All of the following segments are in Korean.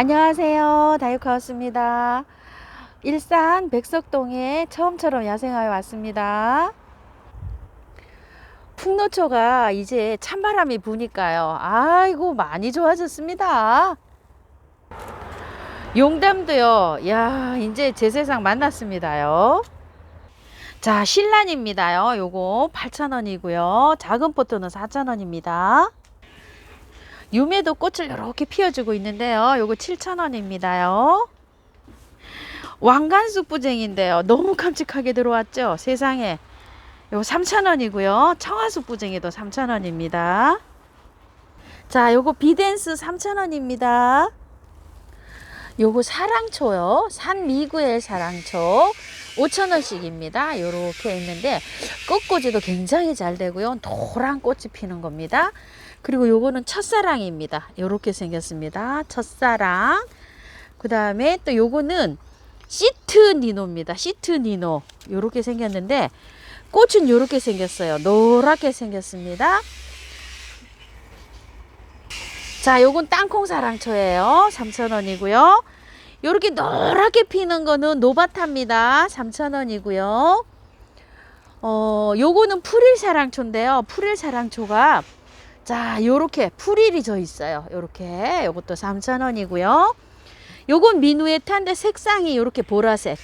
안녕하세요. 다육하우스입니다. 일산 백석동에 처음처럼 야생하여 왔습니다. 풍노초가 이제 찬바람이 부니까요. 아이고 많이 좋아졌습니다. 용담도요. 야 이제 제 세상 만났습니다요. 자 신란입니다요. 요거 8,000원이고요. 작은 포트는 4,000원입니다. 유매도 꽃을 이렇게 피워주고 있는데요. 요거 7,000원입니다요. 왕관쑥부쟁인데요. 너무 깜찍하게 들어왔죠. 세상에. 요거 3,000원이고요. 청아쑥부쟁이도 3,000원입니다. 자, 요거 비댄스 3,000원입니다. 요거 사랑초요. 산미구의 사랑초 5,000원씩입니다. 요렇게 있는데 꽃꽂이도 굉장히 잘 되고요. 노란 꽃이 피는 겁니다. 그리고 요거는 첫사랑입니다. 요렇게 생겼습니다. 첫사랑. 그 다음에 또 요거는 시트니노입니다. 시트니노. 요렇게 생겼는데 꽃은 요렇게 생겼어요. 노랗게 생겼습니다. 자, 요건 땅콩사랑초예요. 3,000원이고요. 요렇게 노랗게 피는 거는 노바타입니다. 3,000원이고요. 요거는 풀일사랑초인데요. 풀일사랑초가 자, 요렇게 풀일이 져 있어요. 요렇게. 요것도 3,000원이고요. 요건 미누에탄데 색상이 요렇게 보라색.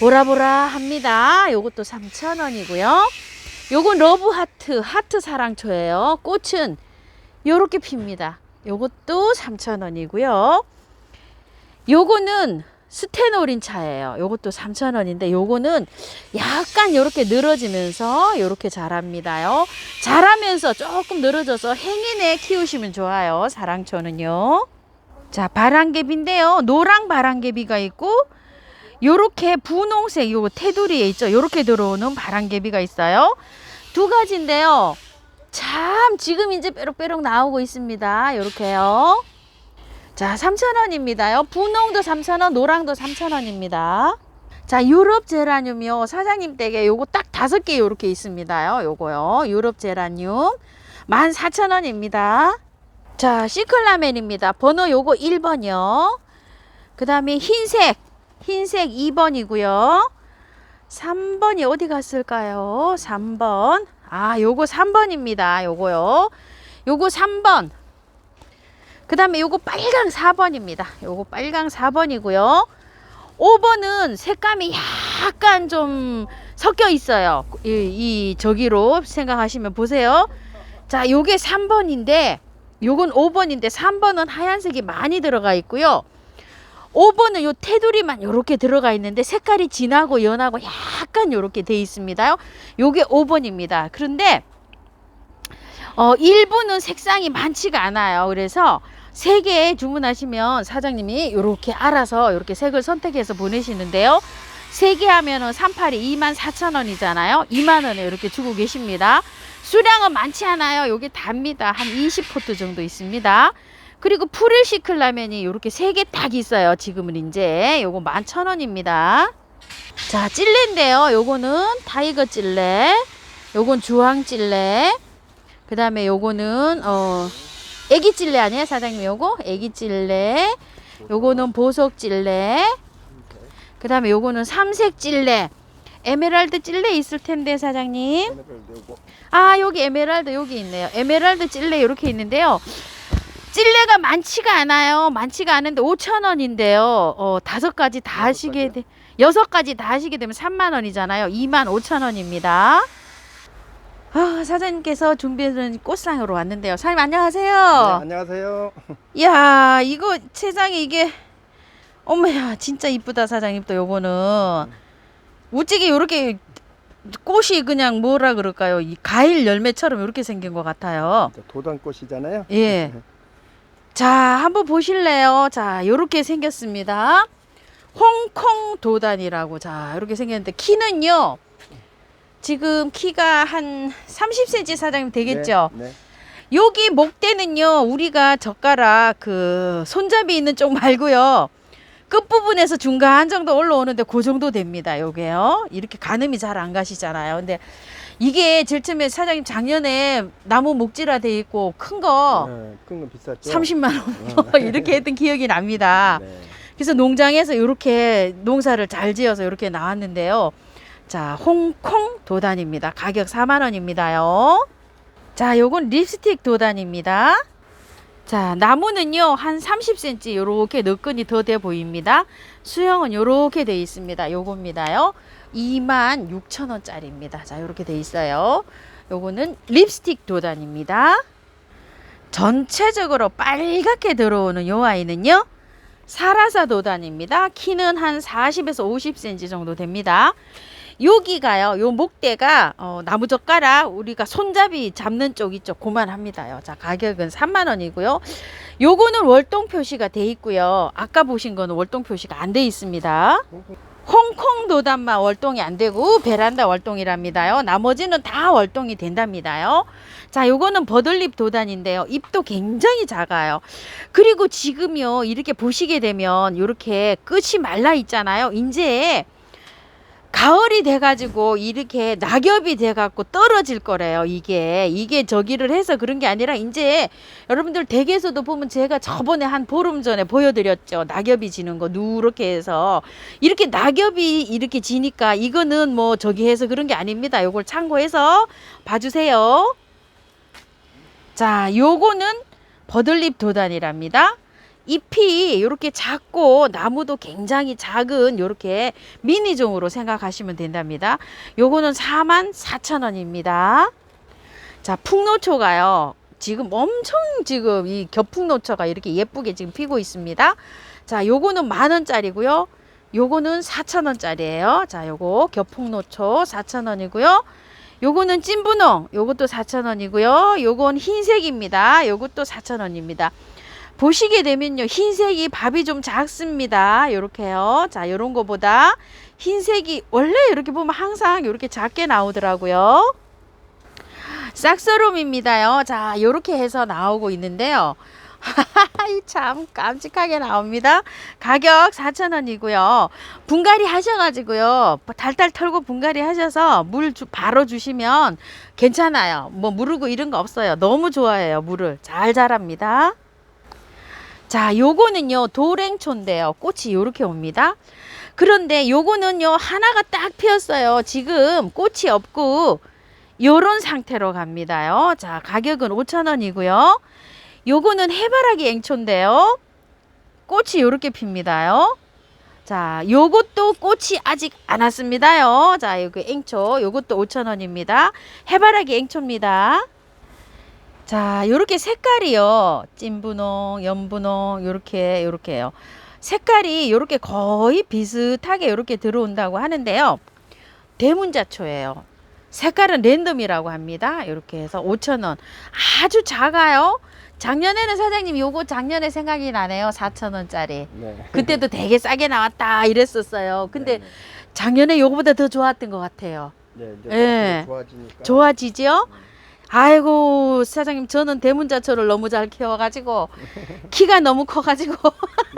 보라보라 합니다. 요것도 3,000원이고요. 요건 러브하트, 하트 사랑초예요. 꽃은 요렇게 핍니다. 요것도 3,000원이고요. 요거는 스테노린 차예요. 요것도 3,000원인데 요거는 약간 요렇게 늘어지면서 요렇게 자랍니다요. 자라면서 조금 늘어져서 행인에 키우시면 좋아요. 사랑초는요. 자, 바람개비인데요. 노랑 바람개비가 있고 요렇게 분홍색 요거 테두리에 있죠. 요렇게 들어오는 바람개비가 있어요. 두 가지인데요. 참 지금 이제 뾰록뾰록 나오고 있습니다. 요렇게요. 자, 3,000원입니다요. 분홍도 3,000원, 노랑도 3,000원입니다. 자, 유럽 제라늄이요. 사장님 댁에 요거 딱 5개 요렇게 있습니다요. 요거요. 유럽 제라늄 14,000원입니다. 자, 시클라멘입니다. 번호 요거 1번이요. 그 다음에 흰색 2번이고요. 3번이 어디 갔을까요? 3번. 아, 요거 3번입니다. 요거요. 요거 3번. 그 다음에 요거 빨강 4번입니다. 요거 빨강 4번이고요. 5번은 색감이 약간 좀 섞여 있어요. 저기로 생각하시면 보세요. 자, 요게 3번인데 요건 5번인데 3번은 하얀색이 많이 들어가 있고요. 5번은 요 테두리만 요렇게 들어가 있는데 색깔이 진하고 연하고 약간 요렇게 돼 있습니다. 요게 5번입니다. 그런데 1부는 색상이 많지가 않아요. 그래서 3개 주문하시면 사장님이 요렇게 알아서 요렇게 색을 선택해서 보내시는데요. 3개 하면은 382 24,000원이잖아요. 2만원에 이렇게 주고 계십니다. 수량은 많지 않아요. 요게 답니다. 한 20포트 정도 있습니다. 그리고 풀일 시클라면이 요렇게 3개 딱 있어요. 지금은 이제 요거 11,000원입니다. 자, 찔레인데요. 요거는 타이거 찔레, 요건 주황 찔레, 그 다음에 요거는 애기 찔레 아니에요 사장님? 요거 애기 찔레, 요거는 보석 찔레, 그 다음에 요거는 삼색 찔레. 에메랄드 찔레 있을 텐데 사장님. 아, 여기 에메랄드 여기 있네요. 에메랄드 찔레 이렇게 있는데요. 찔레가 많지가 않아요. 많지가 않은데 5,000원인데요. 5가지 다 하시게 돼. 6가지 다 하시게 되면 30,000원이잖아요. 25,000원입니다. 아, 사장님께서 준비해준 꽃상으로 왔는데요. 사장님 안녕하세요. 네, 안녕하세요. 이야, 이거 세상에 이게 어머야 진짜 이쁘다 사장님. 또 요거는 우찌게 요렇게 꽃이 그냥 뭐라 그럴까요? 이 과일 열매처럼 이렇게 생긴 것 같아요. 도단꽃이잖아요. 예. 자, 한번 보실래요? 자, 요렇게 생겼습니다. 홍콩 도단이라고. 자, 이렇게 생겼는데 키는요. 지금 키가 한 30cm 사장님 되겠죠? 네, 네. 여기 목대는요. 우리가 젓가락 그 손잡이 있는 쪽 말고요. 끝부분에서 중간 정도 올라오는데 그 정도 됩니다. 요게요. 이렇게 가늠이 잘 안 가시잖아요. 근데 이게 제일 처음에 사장님 작년에 나무 목지라 돼 있고 큰 거 큰 거 비쌌죠? 30만 원 이렇게 했던 기억이 납니다. 네. 그래서 농장에서 이렇게 농사를 잘 지어서 이렇게 나왔는데요. 자, 홍콩 도단입니다. 가격 4만 원입니다요. 자, 요건 립스틱 도단입니다. 자, 나무는요 한 30cm 요렇게 너끈이 더 돼 보입니다. 수영은 요렇게 돼 있습니다. 요겁니다요. 26,000원짜리입니다. 자, 요렇게 돼 있어요. 요거는 립스틱 도단입니다. 전체적으로 빨갛게 들어오는 요 아이는요 사라사 도단입니다. 키는 한 40에서 50cm 정도 됩니다. 여기가요, 요 목대가 나무젓가락 우리가 손잡이 잡는 쪽 있죠, 그만합니다요. 자, 가격은 3만 원이고요. 요거는 월동 표시가 돼 있고요. 아까 보신 거는 월동 표시가 안 돼 있습니다. 홍콩 도단만 월동이 안 되고 베란다 월동이랍니다요. 나머지는 다 월동이 된답니다요. 자, 요거는 버들잎 도단인데요. 잎도 굉장히 작아요. 그리고 지금요 이렇게 보시게 되면 이렇게 끝이 말라 있잖아요. 이제 가을이 돼가지고 이렇게 낙엽이 돼갖고 떨어질 거래요. 이게 저기를 해서 그런 게 아니라 이제 여러분들 댁에서도 보면 제가 저번에 한 보름 전에 보여드렸죠. 낙엽이 지는 거 누렇게 해서 이렇게 낙엽이 이렇게 지니까 이거는 뭐 저기 해서 그런 게 아닙니다. 요걸 참고해서 봐주세요. 자, 요거는 버들잎 도단이랍니다. 잎이 이렇게 작고 나무도 굉장히 작은 이렇게 미니종으로 생각하시면 된답니다. 요거는 44,000원입니다. 자, 풍노초가요. 지금 엄청 지금 이 겹풍노초가 이렇게 예쁘게 지금 피고 있습니다. 자, 요거는 10,000원짜리고요. 요거는 4,000원짜리예요. 자, 요거 겹풍노초 4,000원이고요. 요거는 찐분홍, 요것도 4,000원이고요. 요건 흰색입니다. 요것도 4,000원입니다. 보시게 되면요 흰색이 밥이 좀 작습니다. 요렇게요. 자, 요런 거보다 흰색이 원래 이렇게 보면 항상 이렇게 작게 나오더라고요. 싹서롬입니다요. 자, 요렇게 해서 나오고 있는데요. 참 깜찍하게 나옵니다. 가격 4,000원이고요. 분갈이 하셔가지고요 달달 털고 분갈이 하셔서 물 바로 주시면 괜찮아요. 뭐 무르고 이런 거 없어요. 너무 좋아해요. 물을 잘 자랍니다. 자, 요거는요 도랭초인데요 꽃이 요렇게 옵니다. 그런데 요거는요 하나가 딱 피었어요. 지금 꽃이 없고 요런 상태로 갑니다요. 자, 가격은 5,000원이고요. 요거는 해바라기 앵초인데요 꽃이 요렇게 핍니다요. 자, 요것도 꽃이 아직 안 왔습니다요. 자, 요거 앵초 요것도 5,000원입니다. 해바라기 앵초입니다. 자, 요렇게 색깔이요 찐분홍, 연분홍 요렇게요. 색깔이 요렇게 거의 비슷하게 요렇게 들어온다고 하는데요. 대문자초예요. 색깔은 랜덤이라고 합니다. 요렇게 해서 5,000원. 아주 작아요. 작년에는 사장님 요거 작년에 생각이 나네요. 4,000원짜리. 네. 그때도 되게 싸게 나왔다 이랬었어요. 근데 네, 네. 작년에 요거보다 더 좋았던 것 같아요. 네, 이제 예. 좋아지니까. 좋아지죠? 아이고 사장님 저는 대문자초를 너무 잘 키워가지고 키가 너무 커가지고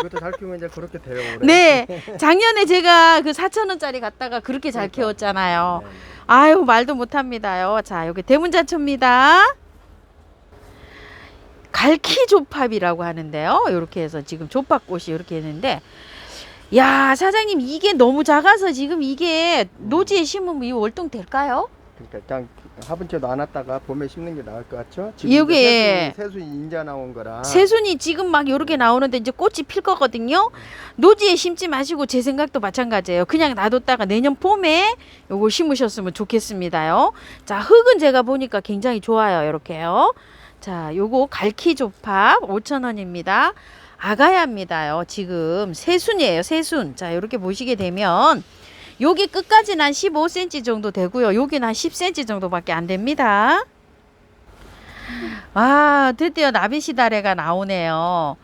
이것도 잘 키우면 이제 그렇게 돼요. 올해. 네 작년에 제가 그 4,000원짜리 갖다가 그렇게 잘 그러니까. 키웠잖아요. 네, 네. 아유 말도 못합니다요. 자, 여기 대문자초입니다. 갈키조팝이라고 하는데요. 이렇게 해서 지금 조팝꽃이 이렇게 했는데 야 사장님 이게 너무 작아서 지금 이게 노지에 심으면 이 월동 될까요? 그러니까 그냥 화분째 놔놨다가 봄에 심는 게 나을 것 같죠? 지금 이게 새순이 인자 나온 거라. 새순이 지금 막 이렇게 나오는데 이제 꽃이 필 거거든요. 노지에 심지 마시고 제 생각도 마찬가지예요. 그냥 놔뒀다가 내년 봄에 요거 심으셨으면 좋겠습니다요. 자, 흙은 제가 보니까 굉장히 좋아요. 이렇게요. 자, 요거 갈키조팝 5,000원입니다. 아가야입니다요. 지금 새순이에요. 새순. 자, 이렇게 보시게 되면 여기 끝까지는 한 15cm 정도 되고요. 여기는 한 10cm 정도밖에 안 됩니다. 아, 드디어 나비시다래가 나오네요.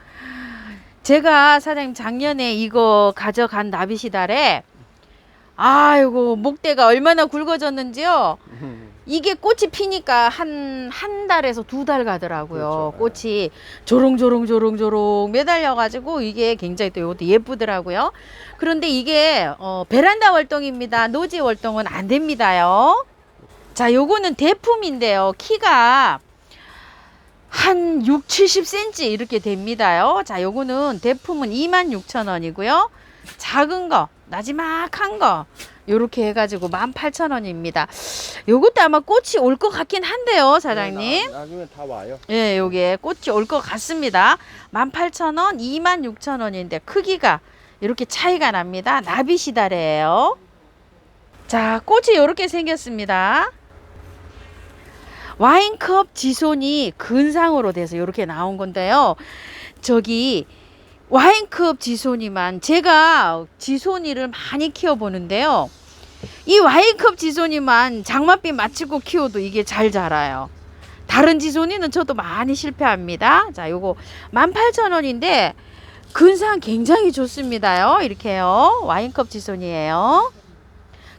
제가 사장님 작년에 이거 가져간 나비시다래 아이고 목대가 얼마나 굵어졌는지요. 이게 꽃이 피니까 한 달에서 2달 가더라고요. 그렇죠. 꽃이 조롱조롱 매달려 가지고 이게 굉장히 또 이것도 예쁘더라고요. 그런데 이게 베란다 월동입니다. 노지 월동은 안 됩니다요. 자, 요거는 대품인데요. 키가 한 6, 70cm 이렇게 됩니다요. 자, 요거는 대품은 26,000원이고요. 작은 거, 나지막한 거 요렇게 해가지고 18,000원입니다. 요것도 아마 꽃이 올 것 같긴 한데요, 사장님. 나중에 다 와요. 예, 요게 꽃이 올 것 같습니다. 18,000원, 26,000원인데 크기가 이렇게 차이가 납니다. 나비시다래예요. 자, 꽃이 이렇게 생겼습니다. 와인컵 지손이 근상으로 돼서 이렇게 나온 건데요. 저기 와인컵 지손이만, 제가 지손이를 많이 키워보는데요. 이 와인컵 지손이만 장맛비 맞추고 키워도 이게 잘 자라요. 다른 지손이는 저도 많이 실패합니다. 자, 요거 18,000원인데 근상 굉장히 좋습니다요. 이렇게요. 와인컵 지손이에요.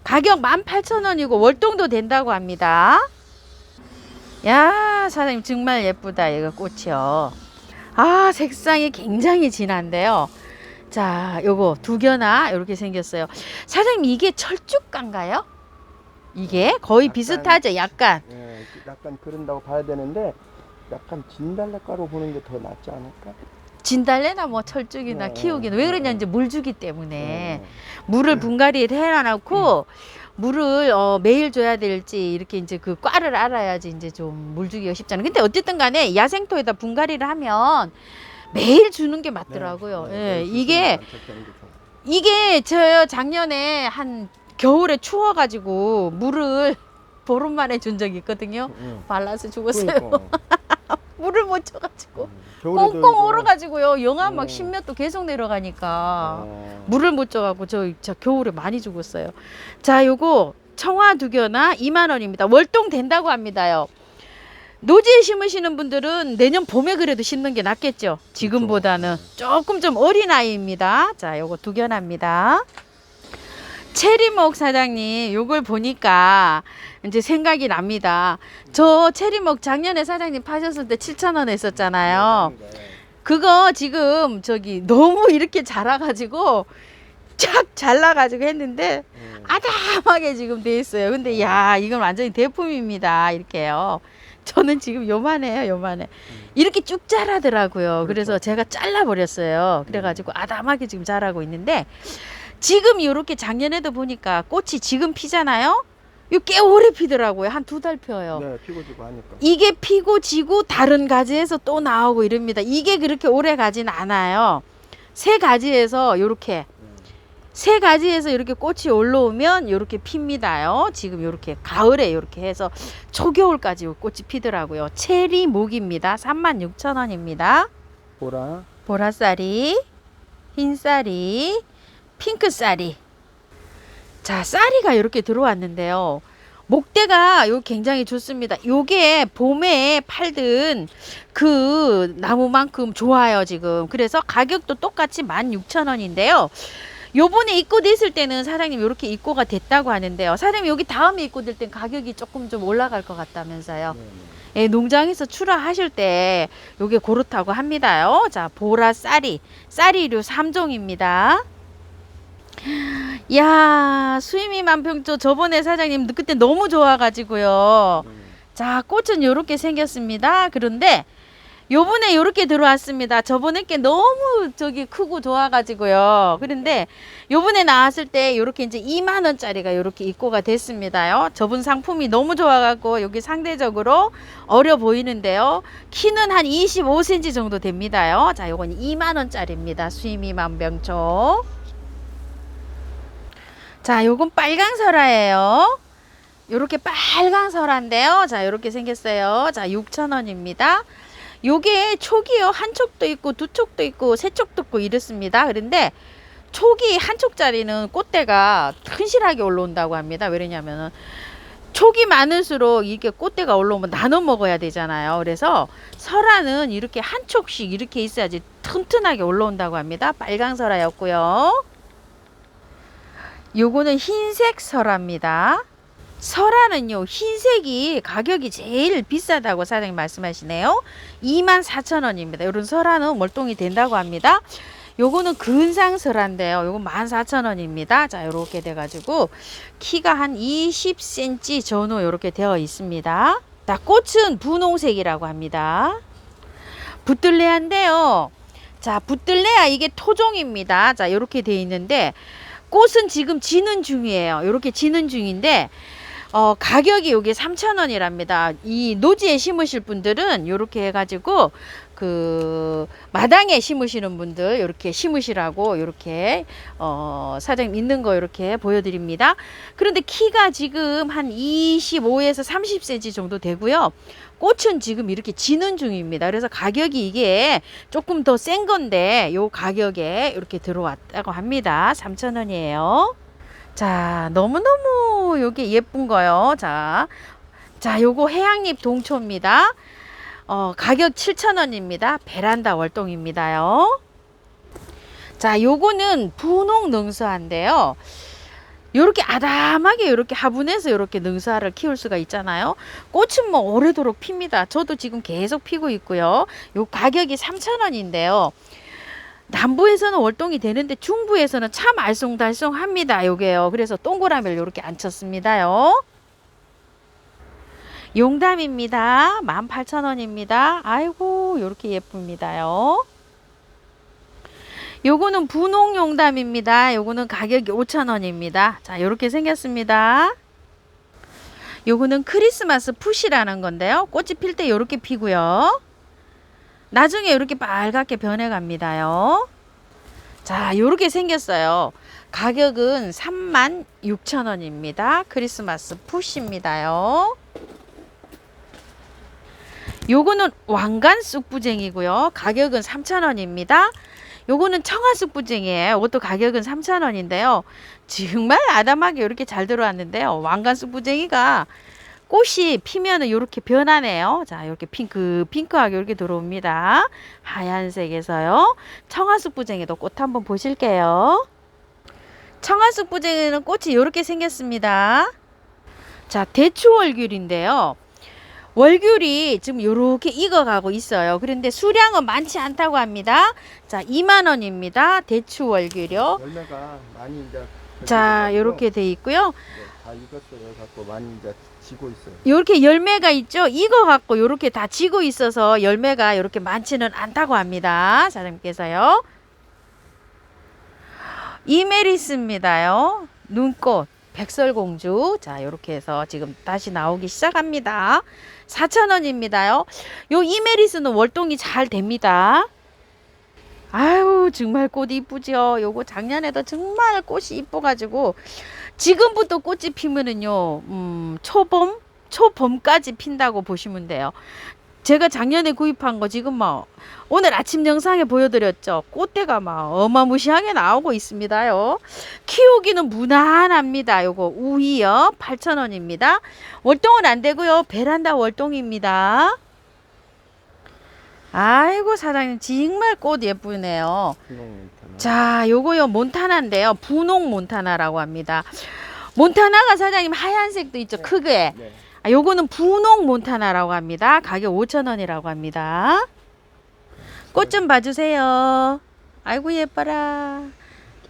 가격 18,000원이고 월동도 된다고 합니다. 야, 사장님 정말 예쁘다. 이거 꽃이요. 아, 색상이 굉장히 진한데요. 자, 요거 두 개나 이렇게 생겼어요. 사장님, 이게 철쭉가인가요? 이게 거의 약간, 비슷하죠? 약간. 예, 약간 그런다고 봐야 되는데 약간 진달래가루 보는 게 더 낫지 않을까? 진달래나 뭐 철쭉이나 네, 키우기는 왜 그러냐, 이제 물 주기 때문에 네. 물을 분갈이를 해놔놓고 물을 매일 줘야 될지 이렇게 이제 그 과를 알아야지 이제 좀 물 주기가 쉽잖아요. 근데 어쨌든 간에 야생토에다 분갈이를 하면 매일 주는 게 맞더라고요. 예, 이게 저 작년에 한 겨울에 추워가지고 물을 보름 만에 준 적이 있거든요. 발라서 죽었어요. 그러니까. 물을 못 줘가지고 겨울에도 꽁꽁 이거- 얼어가지고요. 영하 막 음. 10몇 도 계속 내려가니까 어. 물을 못 줘갖고 저 겨울에 많이 죽었어요. 자, 요거 청화 두 개나 2만 원입니다. 월동 된다고 합니다요. 노지에 심으시는 분들은 내년 봄에 그래도 심는 게 낫겠죠. 지금보다는 조금 좀 어린 아이입니다. 자, 요거 두 개납니다. 체리목 사장님, 요걸 보니까 이제 생각이 납니다. 저 체리목 작년에 사장님 파셨을 때 7,000원 했었잖아요. 그거 지금 저기 너무 이렇게 자라가지고 쫙 잘라가지고 했는데 아담하게 지금 돼 있어요. 근데 야, 이건 완전히 대품입니다. 이렇게요. 저는 지금 요만해요, 요만해. 이렇게 쭉 자라더라고요. 그래서 제가 잘라버렸어요. 그래가지고 아담하게 지금 자라고 있는데 지금 이렇게 작년에도 보니까 꽃이 지금 피잖아요. 이거 꽤 오래 피더라고요. 한 2달 펴요. 네, 피고 지고 하니까. 이게 피고 지고 다른 가지에서 또 나오고 이럽니다. 이게 그렇게 오래 가진 않아요. 세 가지에서 이렇게 세 가지에서 이렇게 꽃이 올라오면 이렇게 핍니다요. 지금 이렇게 가을에 이렇게 해서 초겨울까지 꽃이 피더라고요. 체리 목입니다. 36,000원입니다. 보라. 보라쌀이, 흰쌀이, 핑크쌀이. 자, 쌀이가 이렇게 들어왔는데요. 목대가 요 굉장히 좋습니다. 요게 봄에 팔던 그 나무만큼 좋아요, 지금. 그래서 가격도 똑같이 16,000원인데요. 요번에 입고 있을 때는 사장님 이렇게 입고가 됐다고 하는데요. 사장님 여기 다음에 입고 될 땐 가격이 조금 좀 올라갈 것 같다면서요. 예, 농장에서 출하하실 때 요게 그렇다고 합니다요. 자, 보라 쌀이, 쌀이류 3종입니다. 야, 수임이 만평초 저번에 사장님 그때 너무 좋아가지고요. 자, 꽃은 요렇게 생겼습니다. 그런데 요번에 요렇게 들어왔습니다. 저번에 게 너무 저기 크고 좋아가지고요. 그런데 요번에 나왔을 때 요렇게 이제 2만 원짜리가 요렇게 입고가 됐습니다요. 저번 상품이 너무 좋아갖고 여기 상대적으로 어려 보이는데요. 키는 한 25cm 정도 됩니다요. 자, 요건 2만 원짜리입니다. 수임이 만병초. 자, 요건 빨강 설화예요. 요렇게 빨강 설화인데요. 자, 요렇게 생겼어요. 자, 6,000원입니다. 요게 촉이요. 한 촉도 있고 두 촉도 있고 세 촉도 있고 이렇습니다. 그런데 촉이 한 촉짜리는 꽃대가 튼실하게 올라온다고 합니다. 왜냐면은 촉이 많을수록 이게 꽃대가 올라오면 나눠 먹어야 되잖아요. 그래서 설화는 이렇게 한 촉씩 이렇게 있어야지 튼튼하게 올라온다고 합니다. 빨강 설화였고요. 요거는 흰색 설화입니다. 설화는요, 흰색이 가격이 제일 비싸다고 사장님 말씀하시네요. 24,000원입니다. 이런 설화는 월동이 된다고 합니다. 요거는 근상설한데요. 요거 14,000원입니다. 자, 요렇게 돼가지고 키가 한 20cm 전후 요렇게 되어 있습니다. 자, 꽃은 분홍색이라고 합니다. 붙들레아인데요. 자, 붙들레아 이게 토종입니다. 자, 요렇게 되어 있는데 꽃은 지금 지는 중이에요. 요렇게 지는 중인데 가격이 요게 3,000원이랍니다. 이 노지에 심으실 분들은 요렇게 해가지고 그 마당에 심으시는 분들 요렇게 심으시라고 요렇게 사장님 있는 거 요렇게 보여드립니다. 그런데 키가 지금 한 25에서 30cm 정도 되고요. 꽃은 지금 이렇게 지는 중입니다. 그래서 가격이 이게 조금 더 센 건데 요 가격에 이렇게 들어왔다고 합니다. 3,000원이에요. 자, 너무너무 요게 예쁜 거요. 자, 요거 해양잎 동초입니다. 가격 7,000원입니다. 베란다 월동입니다요. 자, 요거는 분홍 능수화인데요. 요렇게 아담하게 요렇게 화분에서 요렇게 능수화를 키울 수가 있잖아요. 꽃은 뭐 오래도록 핍니다. 저도 지금 계속 피고 있고요. 요 가격이 3,000원인데요. 남부에서는 월동이 되는데 중부에서는 참 알쏭달쏭합니다. 요게요. 그래서 동그라미를 요렇게 안 쳤습니다요. 용담입니다. 18,000원입니다. 아이고 요렇게 예쁩니다요. 요거는 분홍 용담입니다. 요거는 가격이 5,000원입니다. 자, 요렇게 생겼습니다. 요거는 크리스마스 풋이라는 건데요. 꽃이 필 때 요렇게 피고요. 나중에 이렇게 빨갛게 변해갑니다요. 자, 요렇게 생겼어요. 가격은 36,000원입니다. 크리스마스 풋입니다요. 요거는 왕관 쑥부쟁이고요. 가격은 3,000원입니다. 요거는 청아쑥부쟁이에요. 이것도 가격은 3,000원인데요. 정말 아담하게 이렇게 잘 들어왔는데요. 왕관 쑥부쟁이가 꽃이 피면은 이렇게 변하네요. 자, 이렇게 핑크하게 이렇게 들어옵니다. 하얀색에서요. 청아쑥부쟁이도 꽃 한번 보실게요. 청아쑥부쟁이는 꽃이 이렇게 생겼습니다. 자, 대추월귤인데요. 월귤이 지금 이렇게 익어가고 있어요. 그런데 수량은 많지 않다고 합니다. 자, 20,000원입니다. 대추월귤이요. 열매가 많이 이제 자, 이렇게 돼 있고요. 네, 다 익었어요. 갖고 많이 이제 지고 있어요. 이렇게 열매가 있죠. 익어갖고 이렇게 다 지고 있어서 열매가 이렇게 많지는 않다고 합니다. 사장님께서요. 이메리스입니다요. 눈꽃. 백설공주. 자, 이렇게 해서 지금 다시 나오기 시작합니다. 4,000원입니다요. 요 이메리스는 월동이 잘 됩니다. 아유, 정말 꽃 이쁘죠. 요거 작년에도 정말 꽃이 이뻐가지고 지금부터 꽃이 피면은요, 초봄까지 핀다고 보시면 돼요. 제가 작년에 구입한 거 지금 막 오늘 아침 영상에 보여드렸죠. 꽃대가 막 어마무시하게 나오고 있습니다요. 키우기는 무난합니다. 요거 우이요. 8,000원입니다. 월동은 안 되고요. 베란다 월동입니다. 아이고 사장님 정말 꽃 예쁘네요. 자, 요거요 몬타나인데요. 분홍 몬타나라고 합니다. 몬타나가 사장님 하얀색도 있죠. 네. 크게. 네. 요거는 분홍 몬타나라고 합니다. 가격 5,000원이라고 합니다. 꽃 좀 봐주세요. 아이고 예뻐라.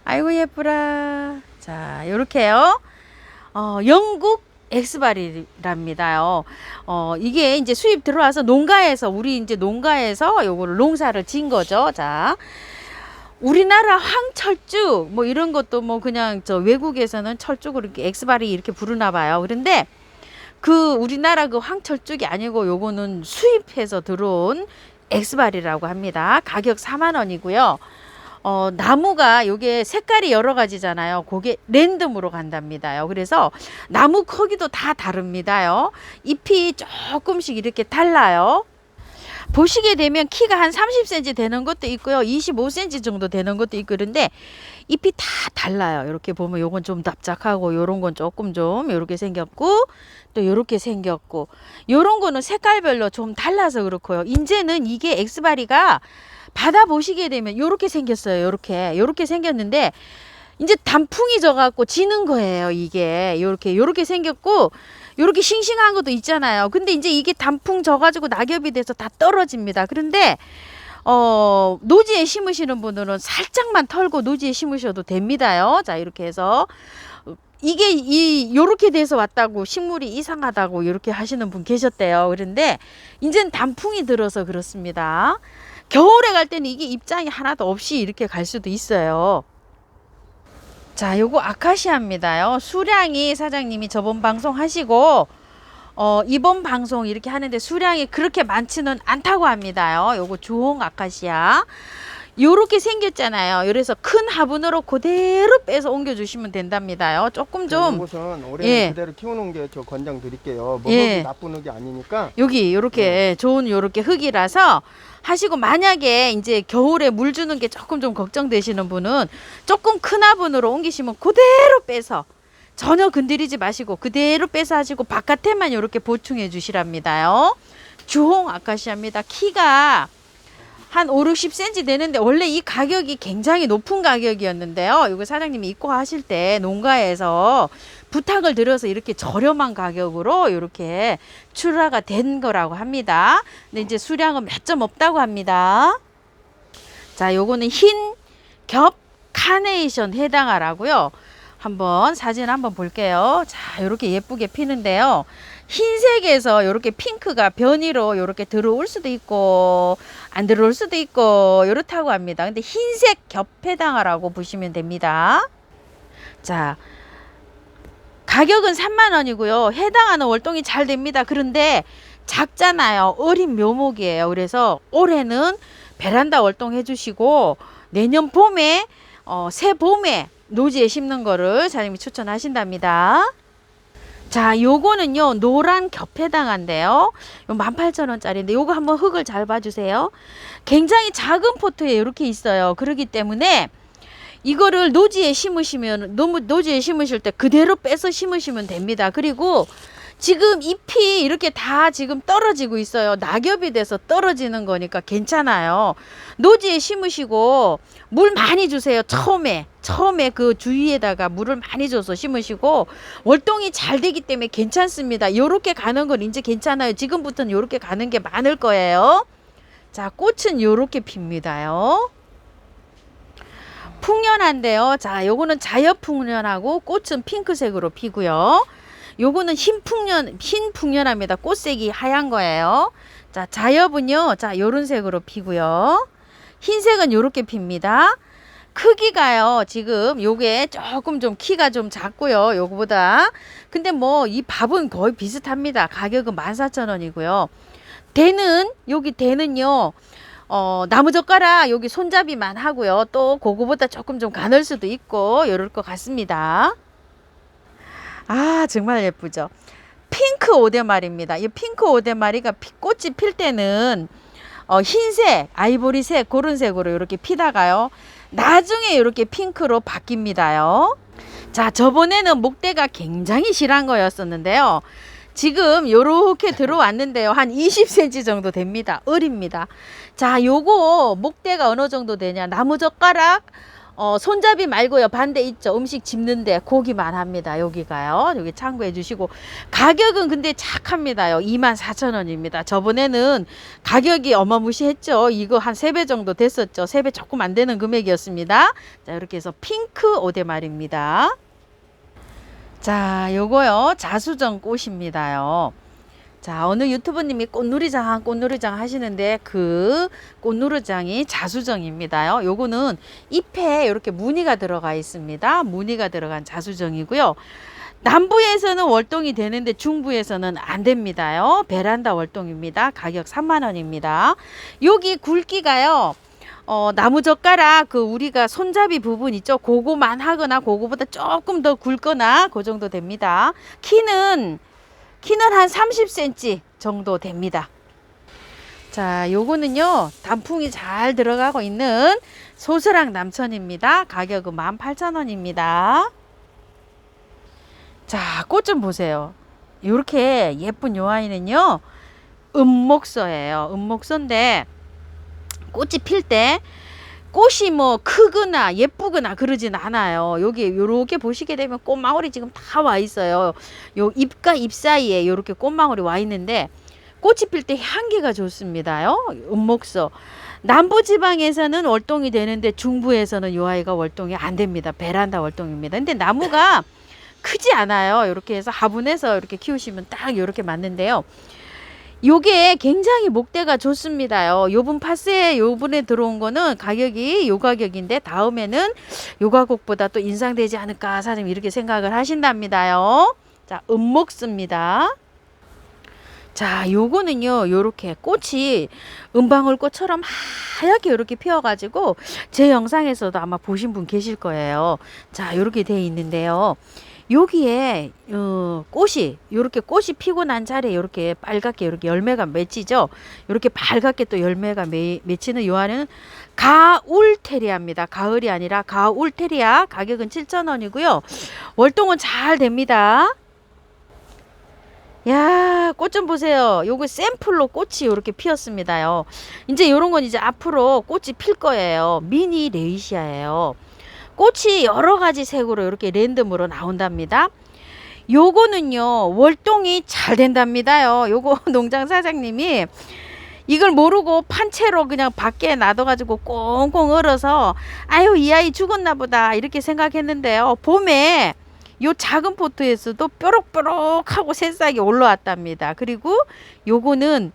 아이고 예뻐라. 자, 요렇게요. 영국 엑스바리랍니다요. 이게 이제 수입 들어와서 농가에서 우리 이제 농가에서 요거를 농사를 진 거죠. 자, 우리나라 황철쭉 뭐 이런 것도 뭐 그냥 저 외국에서는 철쭉을 이렇게 엑스바리 이렇게 부르나 봐요. 그런데 그 우리나라 그 황철쭉이 아니고 요거는 수입해서 들어온 엑스바리라고 합니다. 가격 40,000원이고요. 나무가 요게 색깔이 여러 가지잖아요. 그게 랜덤으로 간답니다요. 그래서 나무 크기도 다 다릅니다요. 잎이 조금씩 이렇게 달라요. 보시게 되면 키가 한 30cm 되는 것도 있고요. 25cm 정도 되는 것도 있고 그런데 잎이 다 달라요. 이렇게 보면 요건 좀 납작하고 요런 건 조금 좀 요렇게 생겼고 또 요렇게 생겼고 요런 거는 색깔별로 좀 달라서 그렇고요. 이제는 이게 엑스바리가 받아 보시게 되면 요렇게 생겼어요. 요렇게 생겼는데 이제 단풍이 져갖고 지는 거예요. 이게 요렇게 생겼고 요렇게 싱싱한 것도 있잖아요. 근데 이제 이게 단풍 져가지고 낙엽이 돼서 다 떨어집니다. 그런데 노지에 심으시는 분들은 살짝만 털고 노지에 심으셔도 됩니다요. 자, 이렇게 해서 이게 요렇게 돼서 왔다고 식물이 이상하다고 이렇게 하시는 분 계셨대요. 그런데 이제는 단풍이 들어서 그렇습니다. 겨울에 갈 때는 이게 입장이 하나도 없이 이렇게 갈 수도 있어요. 자, 요거 아카시아입니다요. 수량이 사장님이 저번 방송 하시고 이번 방송 이렇게 하는데 수량이 그렇게 많지는 않다고 합니다요. 요거 주홍 아카시아. 요렇게 생겼잖아요. 그래서 큰 화분으로 그대로 빼서 옮겨 주시면 된답니다요. 조금 좀 이것은 올해는 예. 그대로 키우는 게 저 권장 드릴게요. 뭐 예. 흙이 나쁜 흙이 아니니까. 여기 요렇게 좋은 요렇게 흙이라서 하시고, 만약에 이제 겨울에 물 주는 게 조금 좀 걱정되시는 분은 조금 큰 화분으로 옮기시면 그대로 빼서 전혀 건드리지 마시고 그대로 빼서 하시고 바깥에만 이렇게 보충해 주시랍니다요. 주홍 아카시아입니다. 키가 한 5, 60cm 되는데 원래 이 가격이 굉장히 높은 가격이었는데요. 이거 사장님이 입고하실 때 농가에서 부탁을 드려서 이렇게 저렴한 가격으로 이렇게 출하가 된 거라고 합니다. 근데 이제 수량은 몇 점 없다고 합니다. 자, 요거는 흰 겹 카네이션 해당하라고요. 한번 사진 한번 볼게요. 자, 이렇게 예쁘게 피는데요. 흰색에서 이렇게 핑크가 변이로 이렇게 들어올 수도 있고 안 들어올 수도 있고 이렇다고 합니다. 근데 흰색 겹 해당하라고 보시면 됩니다. 자, 가격은 3만원이고요. 해당하는 월동이 잘 됩니다. 그런데 작잖아요. 어린 묘목이에요. 그래서 올해는 베란다 월동 해주시고 내년 봄에 새 봄에 노지에 심는 거를 사장님이 추천하신답니다. 자, 요거는요 노란 겹 해당한데요. 요 18,000원짜리인데 요거 한번 흙을 잘 봐주세요. 굉장히 작은 포트에 이렇게 있어요. 그렇기 때문에 이거를 노지에 심으시면 노지에 심으실 때 그대로 빼서 심으시면 됩니다. 그리고 지금 잎이 이렇게 다 지금 떨어지고 있어요. 낙엽이 돼서 떨어지는 거니까 괜찮아요. 노지에 심으시고 물 많이 주세요. 처음에 그 주위에다가 물을 많이 줘서 심으시고 월동이 잘 되기 때문에 괜찮습니다. 요렇게 가는 건 이제 괜찮아요. 지금부터는 요렇게 가는 게 많을 거예요. 자, 꽃은 요렇게 핍니다요. 풍년한데요. 자, 요거는 자엽풍년하고 꽃은 핑크색으로 피고요. 요거는 흰 풍년합니다. 꽃색이 하얀 거예요. 자, 자엽은요, 자, 요런 색으로 피고요. 흰색은 요렇게 핍니다. 크기가요, 지금 요게 조금 좀 키가 좀 작고요, 요거보다. 근데 뭐 이 밥은 거의 비슷합니다. 가격은 14,000원이고요. 여기 대는요, 나무젓가락 여기 손잡이만 하고요. 또 그거보다 조금 좀 가늘 수도 있고 요럴 것 같습니다. 아, 정말 예쁘죠. 핑크 오대마리입니다. 이 핑크 오대마리가 꽃이 필 때는 흰색, 아이보리색 그런 색으로 이렇게 피다가요. 나중에 이렇게 핑크로 바뀝니다요. 자, 저번에는 목대가 굉장히 실한 거였었는데요. 지금 요렇게 들어왔는데요. 한 20cm 정도 됩니다. 어립니다. 자, 요거 목대가 어느 정도 되냐. 나무젓가락 손잡이 말고요. 반대 있죠. 음식 집는데 고기만 합니다. 여기가요. 여기 참고해 주시고. 가격은 근데 착합니다요. 24,000원입니다. 저번에는 가격이 어마무시했죠. 이거 한 3배 정도 됐었죠. 3배 조금 안 되는 금액이었습니다. 자, 이렇게 해서 핑크 오대말입니다. 자, 요거요. 자수정 꽃입니다요. 자, 어느 유튜버님이 꽃누리장 하시는데 그 꽃누리장이 자수정입니다요. 요거는 잎에 이렇게 무늬가 들어가 있습니다. 무늬가 들어간 자수정이고요. 남부에서는 월동이 되는데 중부에서는 안 됩니다요. 베란다 월동입니다. 가격 3만원입니다. 여기 굵기가요. 나무젓가락 우리가 손잡이 부분 있죠. 그거만 하거나 그거보다 조금 더 굵거나 그 정도 됩니다. 키는 한 30cm 정도 됩니다. 자, 요거는요 단풍이 잘 들어가고 있는 소스랑 남천입니다. 가격은 18,000원입니다. 자, 꽃 좀 보세요. 이렇게 예쁜 요 아이는요 은목서예요. 은목서인데 꽃이 필 때 꽃이 뭐 크거나 예쁘거나 그러진 않아요. 여기 요렇게 보시게 되면 꽃망울이 지금 다 와 있어요. 요 잎과 잎 사이에 요렇게 꽃망울이 와 있는데 꽃이 필 때 향기가 좋습니다요. 은목서. 남부지방에서는 월동이 되는데 중부에서는 요 아이가 월동이 안 됩니다. 베란다 월동입니다. 근데 나무가 크지 않아요. 이렇게 해서 화분에서 이렇게 키우시면 딱 이렇게 맞는데요. 요게 굉장히 목대가 좋습니다요. 요분 파스에 요분에 들어온 거는 가격이 요 가격인데 다음에는 요 가격보다 또 인상되지 않을까 사장님 이렇게 생각을 하신답니다요. 자, 은목습니다. 자, 요거는요, 요렇게 꽃이 은방울꽃처럼 하얗게 이렇게 피어가지고 제 영상에서도 아마 보신 분 계실 거예요. 자, 요렇게 돼 있는데요. 여기에 꽃이 요렇게 꽃이 피고 난 자리에 요렇게 빨갛게 이렇게 열매가 맺히죠. 요렇게 빨갛게 또 열매가 맺히는 요 안에는 가울테리아입니다. 가을이 아니라 가울테리아. 가격은 7,000원이고요. 월동은 잘 됩니다. 야, 꽃 좀 보세요. 요거 샘플로 꽃이 이렇게 피었습니다요. 이제 요런 건 이제 앞으로 꽃이 필 거예요. 미니 레이시아예요. 꽃이 여러 가지 색으로 이렇게 랜덤으로 나온답니다. 요거는요, 월동이 잘 된답니다요. 요거 농장 사장님이 이걸 모르고 판채로 그냥 밖에 놔둬가지고 꽁꽁 얼어서 아유, 이 아이 죽었나 보다 이렇게 생각했는데요. 봄에 요 작은 포트에서도 뾰록뾰록하고 새싹이 올라왔답니다. 그리고 요거는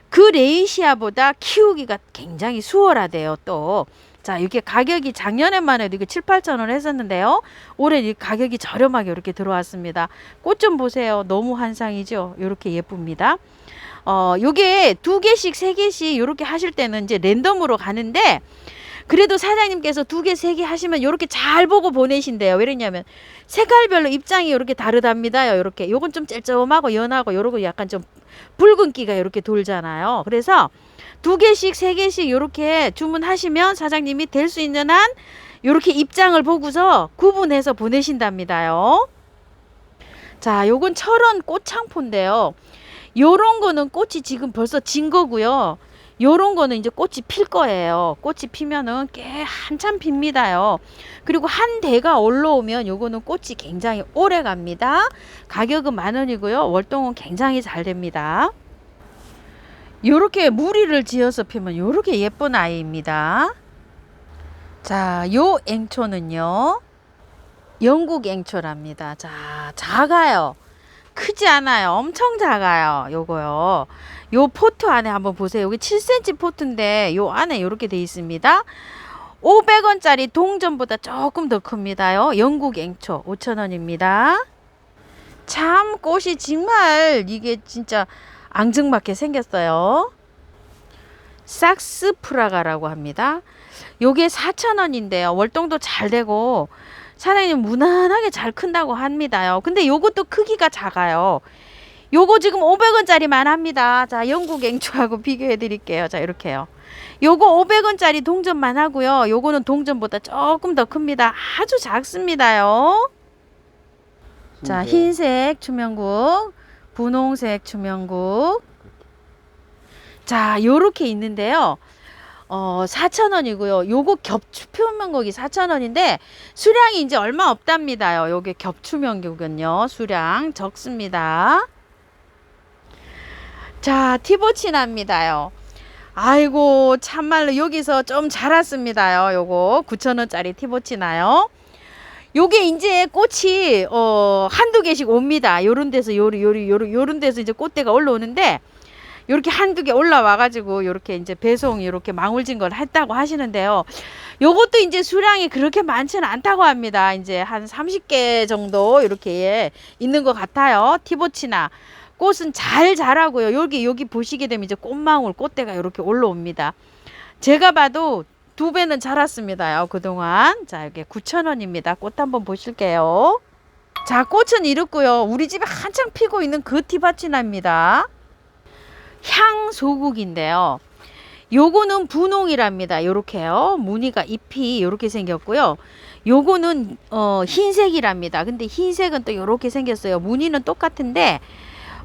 그 레이시아보다 키우기가 굉장히 수월하대요. 또 자, 이게 가격이 작년에만 해도 이게 7, 8천 원 했었는데요. 올해 이 가격이 저렴하게 이렇게 들어왔습니다. 꽃 좀 보세요. 너무 환상이죠. 이렇게 예쁩니다. 요게 2개씩 3개씩 이렇게 하실 때는 이제 랜덤으로 가는데 그래도 사장님께서 2개, 3개 하시면 이렇게 잘 보고 보내신대요. 왜냐면 색깔별로 입장이 이렇게 다르답니다. 이렇게 요건 좀 짤짤하고 연하고 요러고 약간 좀 붉은기가 이렇게 돌잖아요. 그래서 2개씩, 3개씩 이렇게 주문하시면 사장님이 될 수 있는 한 이렇게 입장을 보고서 구분해서 보내신답니다요. 자, 요건 철원 꽃창포인데요. 요런 거는 꽃이 지금 벌써 진 거고요. 요런 거는 이제 꽃이 필 거예요. 꽃이 피면은 꽤 한참 핍니다요. 그리고 한 대가 올라오면 요거는 꽃이 굉장히 오래 갑니다. 가격은 10,000원이고요. 월동은 굉장히 잘 됩니다. 요렇게 무리를 지어서 피면 요렇게 예쁜 아이입니다. 자, 요 앵초는요, 영국 앵초랍니다. 자, 작아요. 크지 않아요. 엄청 작아요. 요거요. 요 포트 안에 한번 보세요. 여기 7cm 포트인데 요 안에 요렇게 돼 있습니다. 500원짜리 동전보다 조금 더 큽니다요. 영국 앵초 5,000원입니다. 참 꽃이 정말 이게 진짜 앙증맞게 생겼어요. 삭스프라가라고 합니다. 요게 4,000원인데요. 월동도 잘 되고 사장님 무난하게 잘 큰다고 합니다요. 근데 요것도 크기가 작아요. 요거 지금 500원짜리만 합니다. 자, 영국 앵초하고 비교해 드릴게요. 자, 이렇게요. 요거 500원짜리 동전만 하고요. 요거는 동전보다 조금 더 큽니다. 아주 작습니다요. 자, 흰색 추명국, 분홍색 추명국. 자, 요렇게 있는데요. 4,000원이고요. 요거 겹추명국이 4,000원인데 수량이 이제 얼마 없답니다요. 요게 겹추명국은요. 수량 적습니다. 자, 티보치나입니다요. 아이고, 참말로 여기서 좀 자랐습니다요. 요거 9,000원짜리 티보치나요. 요게 이제 꽃이 한두 개씩 옵니다. 요런 데서 요런 데서 이제 꽃대가 올라오는데 요렇게 한두 개 올라와 가지고 요렇게 이제 배송 요렇게 망울진 걸 했다고 하시는데요. 요것도 이제 수량이 그렇게 많지는 않다고 합니다. 이제 한 30개 정도 이렇게 있는 것 같아요. 티보치나 꽃은 잘 자라고요. 여기 보시게 되면 이제 꽃망울 꽃대가 이렇게 올라옵니다. 제가 봐도 2배는 자랐습니다요. 그동안. 자, 이게 9,000원입니다. 꽃 한번 보실게요. 자, 꽃은 이렇고요. 우리 집에 한창 피고 있는 그 티바치나입니다. 향소국인데요. 요거는 분홍이랍니다. 요렇게요. 무늬가 잎이 요렇게 생겼고요. 요거는 흰색이랍니다. 근데 흰색은 또 요렇게 생겼어요. 무늬는 똑같은데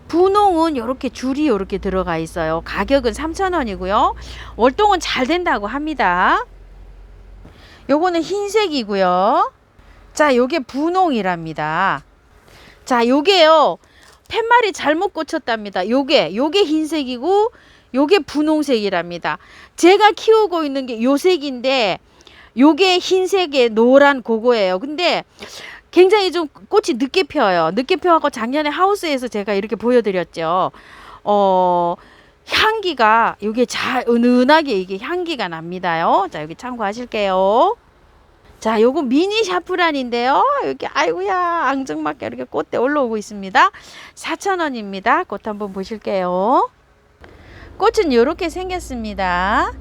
분홍은 요렇게 줄이 요렇게 들어가 있어요. 가격은 3,000원이고요. 월동은 잘 된다고 합니다. 요거는 흰색이고요. 자, 요게 분홍이랍니다. 자, 요게요. 팻말이 잘못 꽂혔답니다. 요게 흰색이고 요게 분홍색이랍니다. 제가 키우고 있는 게 요 색인데 요게 흰색에 노란 그거예요. 근데 굉장히 좀 꽃이 늦게 펴요. 늦게 펴갖고 작년에 하우스에서 제가 이렇게 보여드렸죠. 향기가 요게 잘 은은하게 이게 향기가 납니다요. 자, 여기 참고하실게요. 자, 요거 미니 샤프란인데요. 이렇게 아이고야 앙증맞게 이렇게 꽃대 올라오고 있습니다. 4,000원입니다. 꽃 한번 보실게요. 꽃은 이렇게 생겼습니다.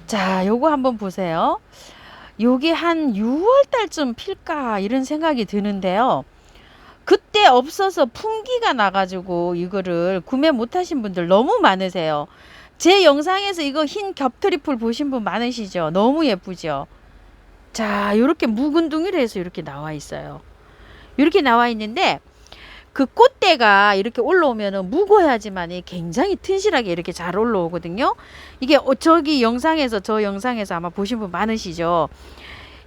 자, 요거 한번 보세요. 요게 한 6월 달쯤 필까 이런 생각이 드는데요. 그때 없어서 품귀가 나가지고 이거를 구매 못하신 분들 너무 많으세요. 제 영상에서 이거 흰 겹트리플 보신 분 많으시죠? 너무 예쁘죠? 자, 이렇게 묵은둥이로 해서 이렇게 나와 있어요. 이렇게 나와 있는데 그 꽃대가 이렇게 올라오면은 묵어야지만이 굉장히 튼실하게 이렇게 잘 올라오거든요. 이게 저기 영상에서 저 영상에서 아마 보신 분 많으시죠.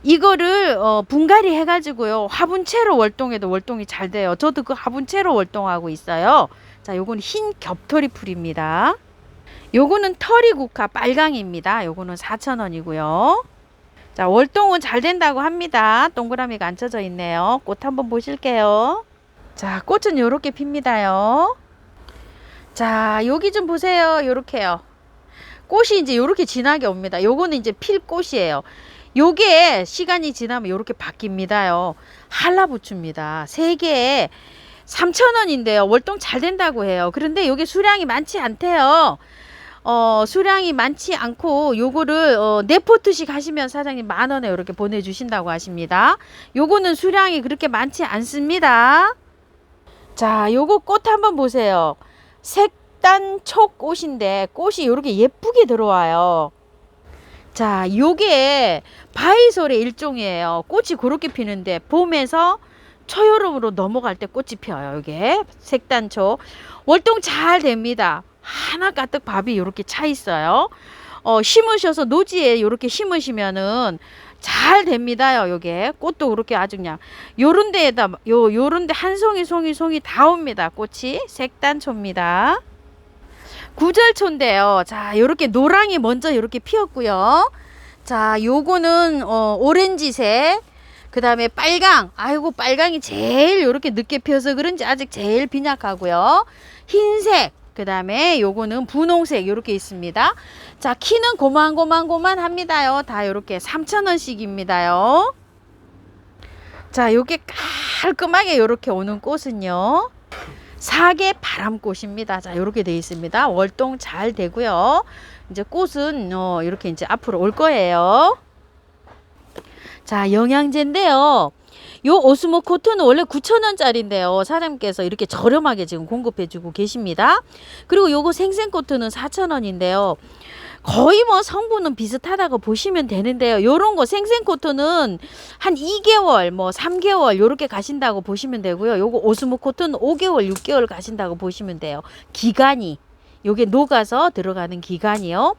이거를 분갈이 해가지고요 화분채로 월동해도 월동이 잘 돼요. 저도 그 화분채로 월동하고 있어요. 자, 요건 흰 겹토리풀입니다. 요거는 터리국화 빨강입니다. 요거는 4,000원이고요. 자, 월동은 잘 된다고 합니다. 동그라미가 안 쳐져 있네요. 꽃 한번 보실게요. 자, 꽃은 요렇게 핍니다요. 자, 여기 좀 보세요. 요렇게요. 꽃이 이제 요렇게 진하게 옵니다. 요거는 이제 필 꽃이에요. 요게 시간이 지나면 요렇게 바뀝니다요. 한라부추입니다. 3개에 3,000원인데요. 월동 잘 된다고 해요. 그런데 요게 수량이 많지 않대요. 수량이 많지 않고 요거를 4포트씩 하시면 사장님 10,000원에 이렇게 보내주신다고 하십니다. 요거는 수량이 그렇게 많지 않습니다. 자, 요거 꽃 한번 보세요. 색단초 꽃인데 꽃이 이렇게 예쁘게 들어와요. 자, 요게 바이솔의 일종이에요. 꽃이 그렇게 피는데 봄에서 초여름으로 넘어갈 때 꽃이 펴요. 요게 색단초 월동 잘 됩니다. 하나 가득 밥이 이렇게 차 있어요. 심으셔서 노지에 이렇게 심으시면은 잘 됩니다요. 요게 꽃도 그렇게 아주 그냥 요런 데에다 요런데 한 송이 다 옵니다. 꽃이 색단초입니다. 구절초인데요. 자, 요렇게 노랑이 먼저 이렇게 피었고요. 자, 요거는 오렌지색, 그 다음에 빨강. 아이고, 빨강이 제일 요렇게 늦게 피어서 그런지 아직 제일 빈약하고요. 흰색, 그 다음에 요거는 분홍색 요렇게 있습니다. 자, 키는 고만합니다요. 다 요렇게 3,000원씩입니다요. 자, 요게 깔끔하게 요렇게 오는 꽃은요, 사계 바람꽃입니다. 자, 요렇게 되어 있습니다. 월동 잘 되고요. 이제 꽃은 이렇게 이제 앞으로 올 거예요. 자, 영양제인데요. 요 오스모 코트는 원래 9,000원짜리인데요. 사장님께서 이렇게 저렴하게 지금 공급해 주고 계십니다. 그리고 요거 생생코트는 4,000원인데요. 거의 뭐 성분은 비슷하다고 보시면 되는데요. 요런 거 생생코트는 한 2개월 뭐 3개월 요렇게 가신다고 보시면 되고요. 요거 오스모 코트는 5개월 6개월 가신다고 보시면 돼요. 기간이 요게 녹아서 들어가는 기간이요.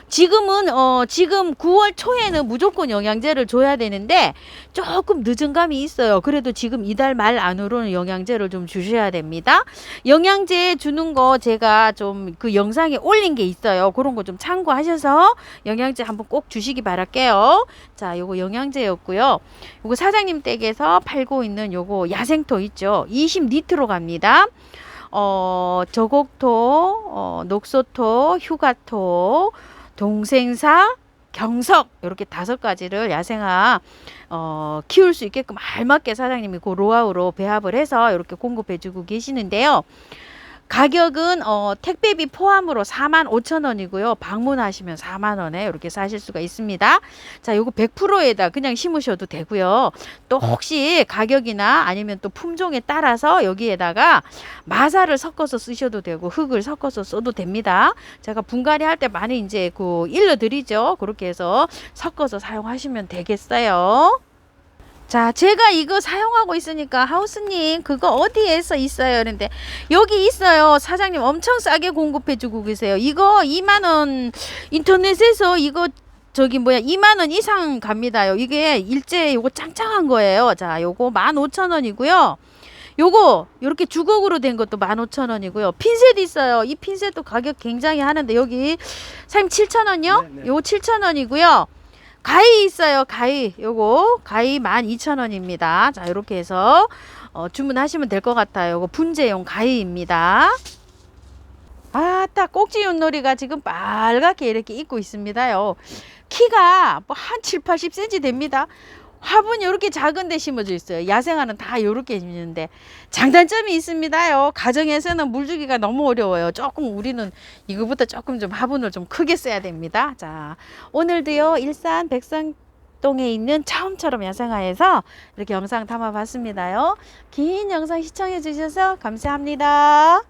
지금은 지금 9월 초에는 무조건 영양제를 줘야 되는데 조금 늦은 감이 있어요. 그래도 지금 이달 말 안으로는 영양제를 좀 주셔야 됩니다. 영양제 주는 거 제가 좀 그 영상에 올린 게 있어요. 그런 거 좀 참고하셔서 영양제 한번 꼭 주시기 바랄게요. 자, 요거 영양제였고요. 요거 사장님 댁에서 팔고 있는 요거 야생토 있죠. 20리터로 갑니다. 저곡토, 녹소토, 휴가토, 동생사, 경석 이렇게 5가지를 야생화 키울 수 있게끔 알맞게 사장님이 그 로아우로 배합을 해서 이렇게 공급해 주고 계시는데요. 가격은 택배비 포함으로 45,000원이고요. 방문하시면 40,000원에 이렇게 사실 수가 있습니다. 자, 요거 100%에다 그냥 심으셔도 되고요. 또 혹시 가격이나 아니면 또 품종에 따라서 여기에다가 마사를 섞어서 쓰셔도 되고 흙을 섞어서 써도 됩니다. 제가 분갈이 할 때 많이 이제 일러드리죠. 그렇게 해서 섞어서 사용하시면 되겠어요. 자, 제가 이거 사용하고 있으니까 하우스님 그거 어디에서 있어요? 그런데 여기 있어요. 사장님 엄청 싸게 공급해 주고 계세요. 이거 20,000원 인터넷에서 이거 20,000원 이상 갑니다요. 이게 일제 요거 짱짱한 거예요. 자, 요거 15,000원이고요. 요거 요렇게 주걱으로 된 것도 15,000원이고요. 핀셋 있어요. 이 핀셋도 가격 굉장히 하는데 여기 사장님 7,000원이요? 네, 네. 요거 7,000원이고요. 가위 있어요. 가위. 요거 가위 12,000원입니다. 자, 요렇게 해서 주문하시면 될 것 같아요. 요거 분재용 가위입니다. 아따, 꼭지윷놀이가 지금 빨갛게 이렇게 있고 있습니다요. 키가 뭐 한 7, 80cm 됩니다. 화분이 이렇게 작은데 심어져 있어요. 야생화는 다 이렇게 심는데 장단점이 있습니다요. 가정에서는 물 주기가 너무 어려워요. 조금 우리는 이거보다 조금 좀 화분을 좀 크게 써야 됩니다. 자, 오늘도요 일산 백성동에 있는 처음처럼 야생화에서 이렇게 영상 담아봤습니다요. 긴 영상 시청해 주셔서 감사합니다.